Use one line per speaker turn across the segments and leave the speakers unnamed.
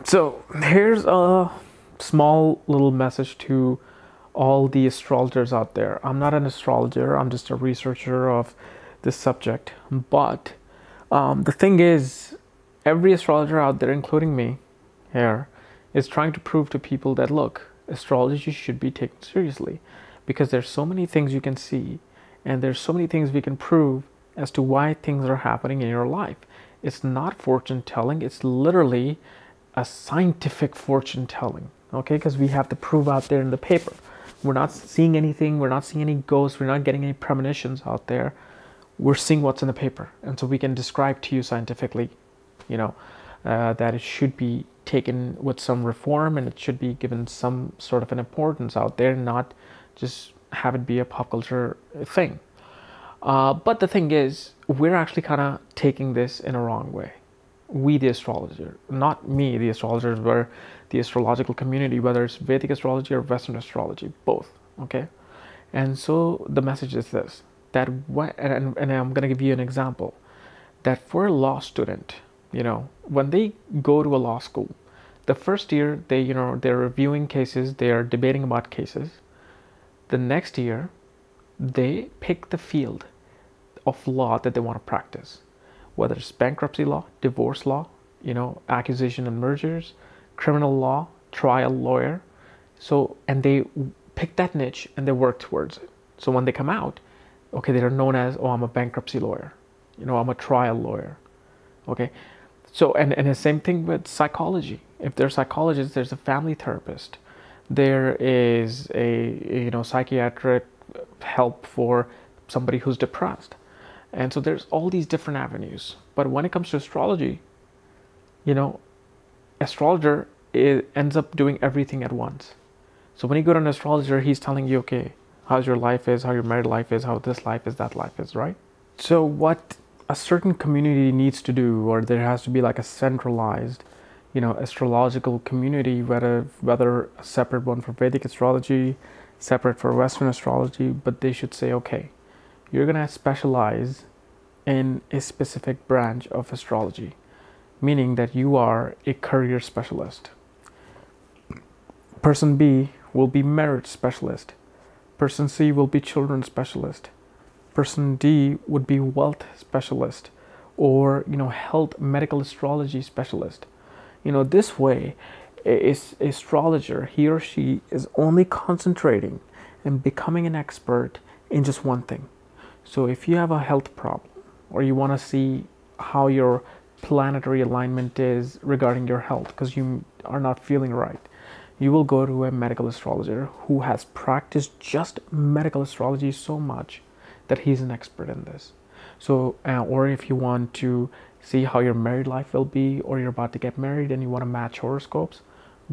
So here's a small little message to all the astrologers out there. I'm not an astrologer, I'm just a researcher of this subject. But the thing is, every astrologer out there, including me here, is trying to prove to people that look, astrology should be taken seriously because there's so many things you can see and there's so many things we can prove as to why things are happening in your life. It's not fortune telling, it's literally a scientific fortune telling, okay? Because we have the proof out there in the paper. We're not seeing anything, we're not seeing any ghosts, we're not getting any premonitions out there. We're seeing what's in the paper. And so we can describe to you scientifically, that it should be taken with some reform and it should be given some sort of an importance out there, not just have it be a pop culture thing. But the thing is, we're actually kind of taking this in a wrong way. We, the astrologer, not me, the astrologers, were the astrological community, whether it's Vedic astrology or Western astrology, both, okay? And so the message is this, that and I'm going to give you an example, that for a law student, when they go to a law school, the first year they're reviewing cases, they are debating about cases. The next year, they pick the field of law that they want to practice, whether it's bankruptcy law, divorce law, accusation and mergers, criminal law, trial lawyer. So, and they pick that niche and they work towards it. So when they come out, okay, they're known as, I'm a bankruptcy lawyer, I'm a trial lawyer, okay? So, and the same thing with psychology. If they're psychologists, there's a family therapist. There is a, psychiatric help for somebody who's depressed. And so there's all these different avenues. But when it comes to astrology, astrologer ends up doing everything at once. So when you go to an astrologer, he's telling you, okay, how's your life is, how your married life is, how this life is, that life is, right? So what a certain community needs to do, or there has to be like a centralized, astrological community, whether a separate one for Vedic astrology, separate for Western astrology, but they should say, okay, you're going to specialize in a specific branch of astrology, meaning that you are a career specialist. Person B will be marriage specialist. Person C will be children specialist. Person D would be wealth specialist, or health medical astrology specialist. This way, is astrologer, he or she is only concentrating and becoming an expert in just one thing. So if you have a health problem, or you want to see how your planetary alignment is regarding your health because you are not feeling right, you will go to a medical astrologer who has practiced just medical astrology so much that he's an expert in this. So, or if you want to see how your married life will be, or you're about to get married and you want to match horoscopes,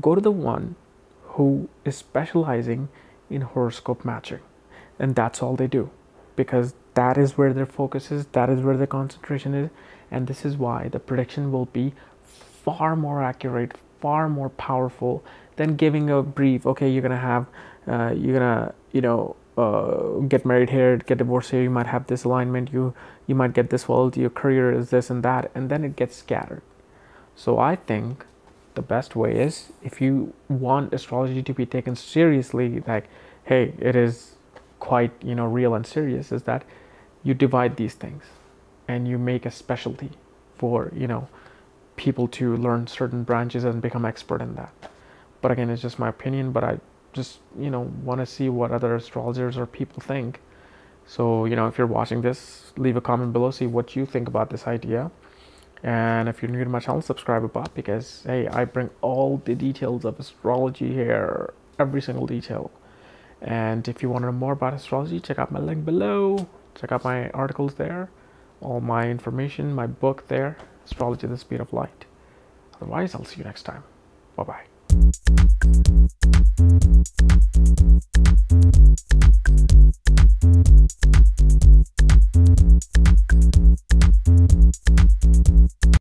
go to the one who is specializing in horoscope matching. And that's all they do, because that is where their focus is, that is where their concentration is, and this is why the prediction will be far more accurate, far more powerful than giving a brief, okay, you're gonna have, get married here, get divorced here, you might have this alignment, you might get this wealth, your career is this and that, and then it gets scattered. So I think the best way is, if you want astrology to be taken seriously, like, hey, it is quite, real and serious, is that you divide these things and you make a specialty for, people to learn certain branches and become expert in that. But again, it's just my opinion, but I just, want to see what other astrologers or people think. So, if you're watching this, leave a comment below, see what you think about this idea. And if you're new to my channel, subscribe above, because, hey, I bring all the details of astrology here, every single detail. And if you want to know more about astrology, check out my link below. Check out my articles there, all my information, my book there, Astrology, the Speed of Light. Otherwise, I'll see you next time. Bye-bye.